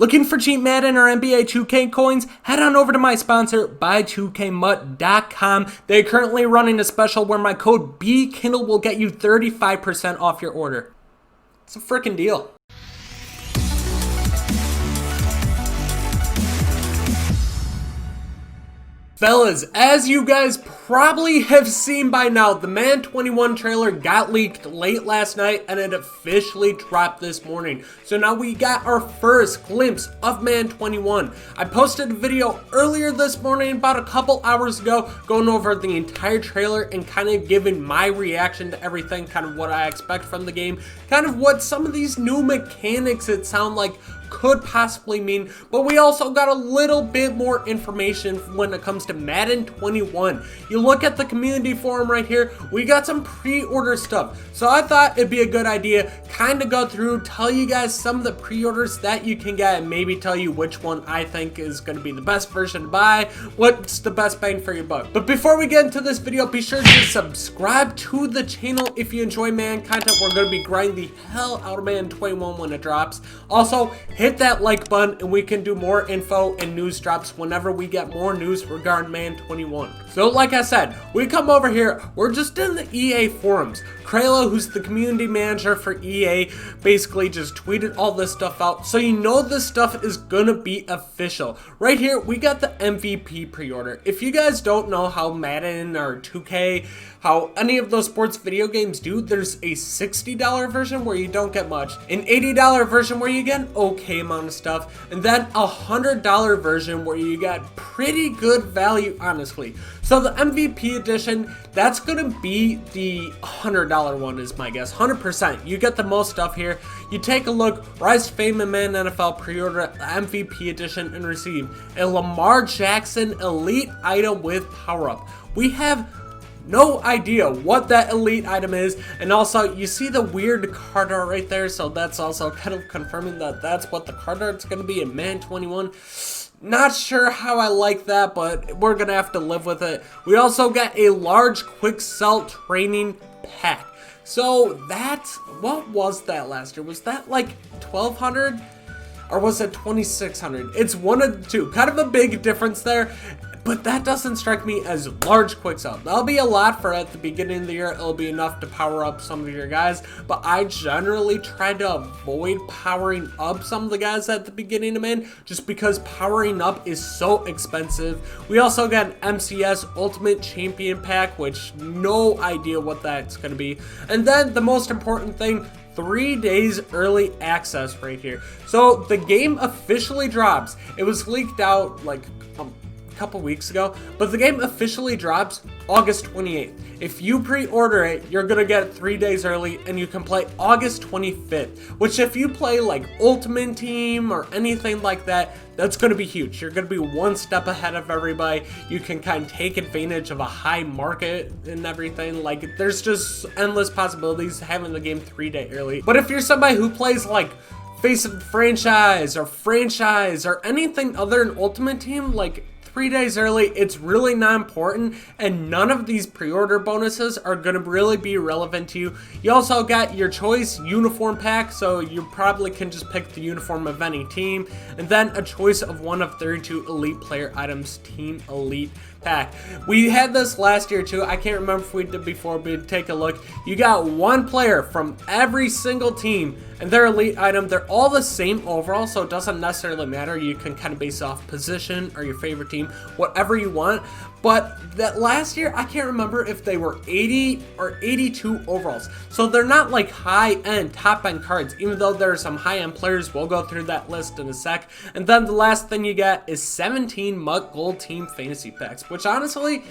Looking for cheap Madden or NBA 2K coins? Head on over to my sponsor, Bkindel.com. They're currently running a special where my code Bkindel will get you 35% off your order. It's a freaking deal. Fellas, as you guys probably have seen by now, the Madden 21 trailer got leaked late last night and it officially dropped this morning. So now we got our first glimpse of Madden 21. I posted a video earlier this morning, about a couple hours ago, going over the entire trailer and kind of giving my reaction to everything, kind of what I expect from the game, kind of what some of these new mechanics it sound like could possibly mean, but we also got a little bit more information when it comes to Madden 21. You look at the community forum right here, we got some pre-order stuff, so I thought it'd be a good idea kind of go through, tell you guys some of the pre-orders that you can get, and maybe tell you which one I think is going to be the best version to buy, what's the best bang for your buck. But before we get into this video, be sure to subscribe to the channel if you enjoy Madden content. We're going to be grinding the hell out of Madden 21 when it drops. Also, hit that like button and we can do more info and news drops whenever we get more news regarding Madden 21. So like I said, we come over here, we're just in the EA forums. Krayla, who's the community manager for EA, basically just tweeted all this stuff out, so you know this stuff is gonna be official. Right here, we got the MVP pre-order. If you guys don't know how Madden or 2K, how any of those sports video games do, there's a $60 version where you don't get much, an $80 version where you get an okay amount of stuff, and then a $100 version where you get pretty good value, honestly. So the MVP edition, that's gonna be the $100 one is my guess, 100%. You get the most stuff here. You take a look, Rise to Fame and Madden NFL pre-order the MVP edition and receive a Lamar Jackson elite item with power-up. We have no idea what that elite item is, and also you see the weird card art right there, so that's also kind of confirming that that's what the card art's gonna be in Madden 21. Not sure how I like that, but we're gonna have to live with it. We also got a large quick sell training pack. So that's, what was that last year? Was that like 1200 or was it 2600? It's one of the two, kind of a big difference there. But that doesn't strike me as large quick sell. That'll be a lot for at the beginning of the year. It'll be enough to power up some of your guys. But I generally try to avoid powering up some of the guys at the beginning of Madden, just because powering up is so expensive. We also got an MCS Ultimate Champion Pack, which no idea what that's going to be. And then the most important thing, 3 days early access right here. So the game officially drops. It was leaked out like couple weeks ago, but the game officially drops August 28th. If you pre-order it, you're gonna get it 3 days early and you can play August 25th, which if you play like Ultimate Team or anything like that, that's gonna be huge. You're gonna be one step ahead of everybody. You can kind of take advantage of a high market and everything. Like, there's just endless possibilities having the game 3 days early. But if you're somebody who plays like Face of the Franchise or anything other than Ultimate Team, like 3 days early, it's really not important, and none of these pre-order bonuses are going to really be relevant to you. You also got your choice uniform pack, so you probably can just pick the uniform of any team, and then a choice of one of 32 elite player items, team elite pack. We had this last year too. I can't remember if we did before, but take a look. You got one player from every single team and their elite item. They're all the same overall, so it doesn't necessarily matter. You can kind of base off position or your favorite team, whatever you want. But that last year, I can't remember if they were 80 or 82 overalls. So they're not like high-end, top-end cards, even though there are some high-end players. We'll go through that list in a sec. And then the last thing you get is 17 MUT Gold Team Fantasy Packs, which honestly,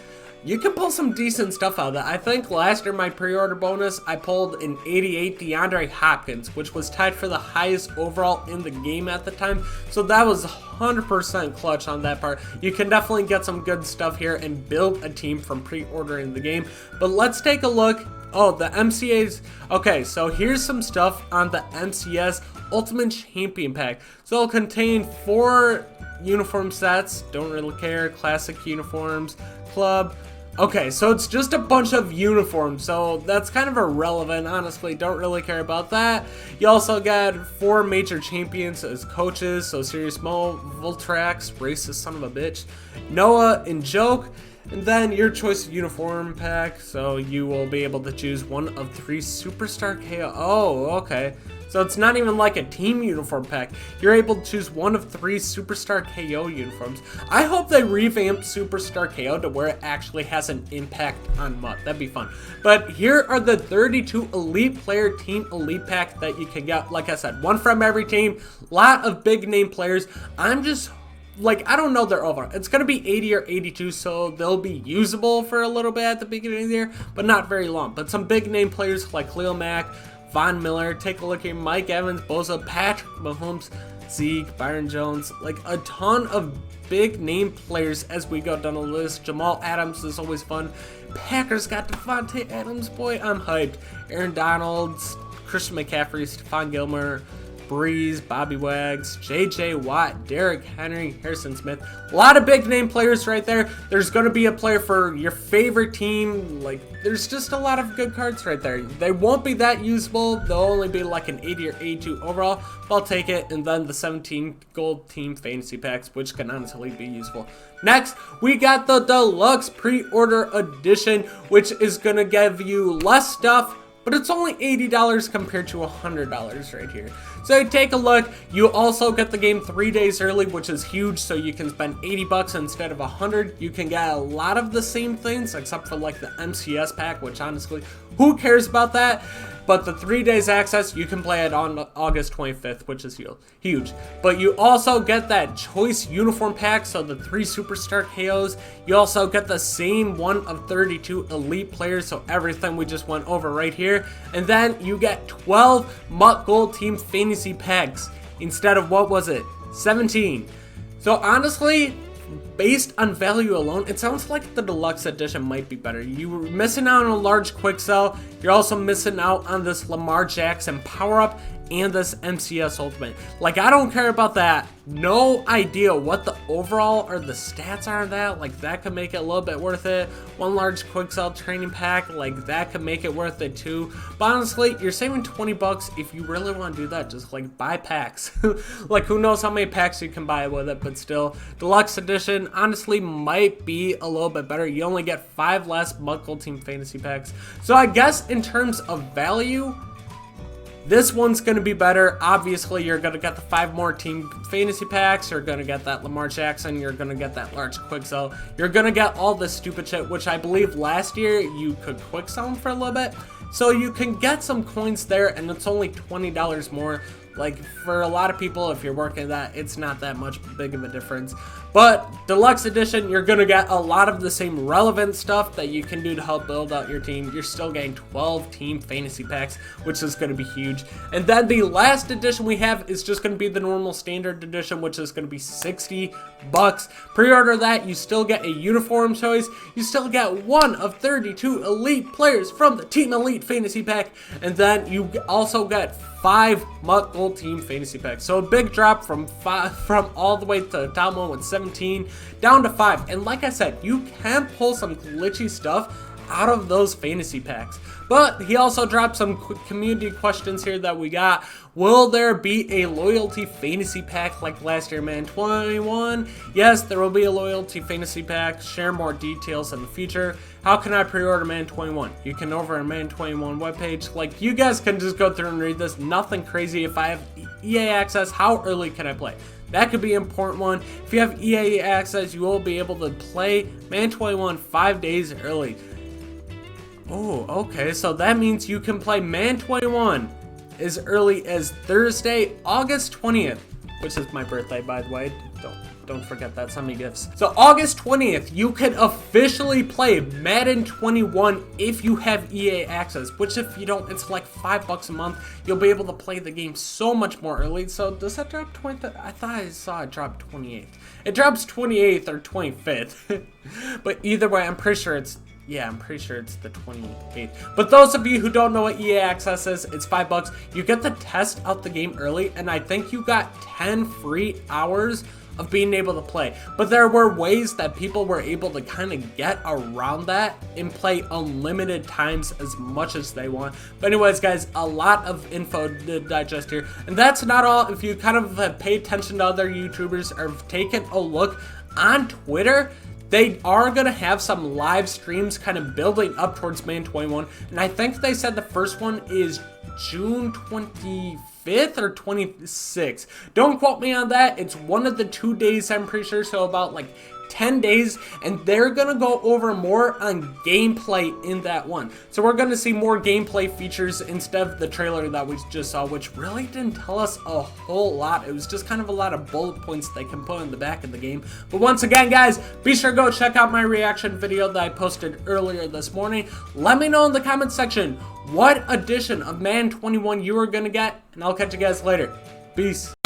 you can pull some decent stuff out of that. I think last year, my pre-order bonus, I pulled an 88 DeAndre Hopkins, which was tied for the highest overall in the game at the time. So that was 100% clutch on that part. You can definitely get some good stuff here and build a team from pre-ordering the game. But let's take a look. Oh, the MCAs. Okay, so here's some stuff on the MCS Ultimate Champion Pack. So it'll contain 4 uniform sets. Don't really care. Classic uniforms, club, Okay, so it's just a bunch of uniforms, so that's kind of irrelevant, honestly, don't really care about that. You also got 4 major champions as coaches, so Serious Mo, Voltrax, racist son of a bitch, Noah, and Joke, and then your choice of uniform pack, so you will be able to choose one of 3 Superstar KO. Oh, okay. So it's not even like a team uniform pack. You're able to choose one of 3 Superstar KO uniforms. I hope they revamp Superstar KO to where it actually has an impact on MUT. That'd be fun. But here are the 32 Elite Player Team Elite Pack that you can get. Like I said, one from every team. Lot of big name players. I'm just... like, I don't know their overall. It's going to be 80 or 82, so they'll be usable for a little bit at the beginning of the year, but not very long. But some big name players like Khalil Mack, Von Miller, take a look here, Mike Evans, Bosa, Patrick Mahomes, Zeke, Byron Jones, like a ton of big name players as we go down the list. Jamal Adams is always fun. Packers got Devontae Adams, boy, I'm hyped. Aaron Donald, Christian McCaffrey, Stephon Gilmore, Breeze, Bobby Wags, J.J. Watt, Derrick Henry, Harrison Smith. A lot of big name players right there. There's going to be a player for your favorite team. Like, there's just a lot of good cards right there. They won't be that usable. They'll only be like an 80 or 82 overall. But I'll take it. And then the 17 gold team fantasy packs, which can honestly be useful. Next, we got the Deluxe Pre-Order Edition, which is going to give you less stuff, but it's only $80 compared to $100 right here. So take a look. You also get the game 3 days early, which is huge, so you can spend 80 bucks instead of 100. You can get a lot of the same things, except for like the MCS pack, which honestly, who cares about that? But the 3 days access, you can play it on August 25th, which is huge. But you also get that choice uniform pack, so the 3 Superstar KOs. You also get the same one of 32 elite players, so everything we just went over right here. And then you get 12 MUT Gold Team Fantasy packs instead of, what was it, 17. So honestly, based on value alone, it sounds like the Deluxe Edition might be better. You were missing out on a large quick sell. You're also missing out on this Lamar Jackson power-up and this MCS Ultimate. Like, I don't care about that. No idea what the overall or the stats are on that. Like, that could make it a little bit worth it. One large quick sell training pack, like, that could make it worth it too. But honestly, you're saving 20 bucks if you really want to do that. Just, like, buy packs. Like, who knows how many packs you can buy with it, but still. Deluxe Edition, honestly, might be a little bit better. You only get 5 less MUT Gold Team Fantasy packs. So I guess in terms of value, this one's going to be better. Obviously, you're going to get the 5 more team fantasy packs. You're going to get that Lamar Jackson. You're going to get that large quick sell. You're going to get all this stupid shit, which I believe last year you could quick sell them for a little bit. So you can get some coins there, and it's only $20 more. Like, for a lot of people, if you're working that, it's not that much big of a difference. But Deluxe Edition, you're going to get a lot of the same relevant stuff that you can do to help build out your team. You're still getting 12 team fantasy packs, which is going to be huge. And then the last edition we have is just going to be the normal standard edition, which is going to be 60 bucks. Pre-order that, you still get a uniform choice. You still get one of 32 elite players from the Team Elite Fantasy Pack. And then you also get 5 MUT Gold Team Fantasy Packs. So a big drop from all the way to the top one with 17 down to 5. And like I said, you can pull some glitchy stuff out of those fantasy packs. But he also dropped some community questions here that we got. Will there be a loyalty fantasy pack like last year, Man 21? Yes, there will be a loyalty fantasy pack. Share more details in the future. How can I pre-order Man 21? You can over on Man 21 webpage. Like, you guys can just go through and read this. Nothing crazy. If I have EA access, how early can I play? That could be an important one. If you have EA access, you will be able to play Man 21 5 days early. Oh, okay, so that means you can play Man 21 as early as Thursday, August 20th, which is my birthday, by the way. Don't forget that. Send me gifts. So August 20th, you can officially play Madden 21 if you have EA access, which if you don't, it's like $5 a month. You'll be able to play the game so much more early. So does that drop 20th? I thought I saw it drop 28th. It drops 28th or 25th. But either way, I'm pretty sure it's Yeah, I'm pretty sure it's the 28th. But those of you who don't know what EA Access is, it's $5. You get to test out the game early, and I think you got 10 free hours of being able to play. But there were ways that people were able to kind of get around that and play unlimited times as much as they want. But anyways, guys, a lot of info to digest here. And that's not all. If you kind of have paid attention to other YouTubers or have taken a look on Twitter, they are going to have some live streams kind of building up towards Madden 21. And I think they said the first one is June 25th or 26th. Don't quote me on that. It's one of the 2 days, I'm pretty sure. So about like 10 days, and they're gonna go over more on gameplay in that one. So we're gonna see more gameplay features instead of the trailer that we just saw, which really didn't tell us a whole lot. It was just kind of a lot of bullet points they can put in the back of the game. But once again, guys, be sure to go check out my reaction video that I posted earlier this morning. Let me know in the comment section what edition of Madden 21 you are gonna get, and I'll catch you guys later. Peace.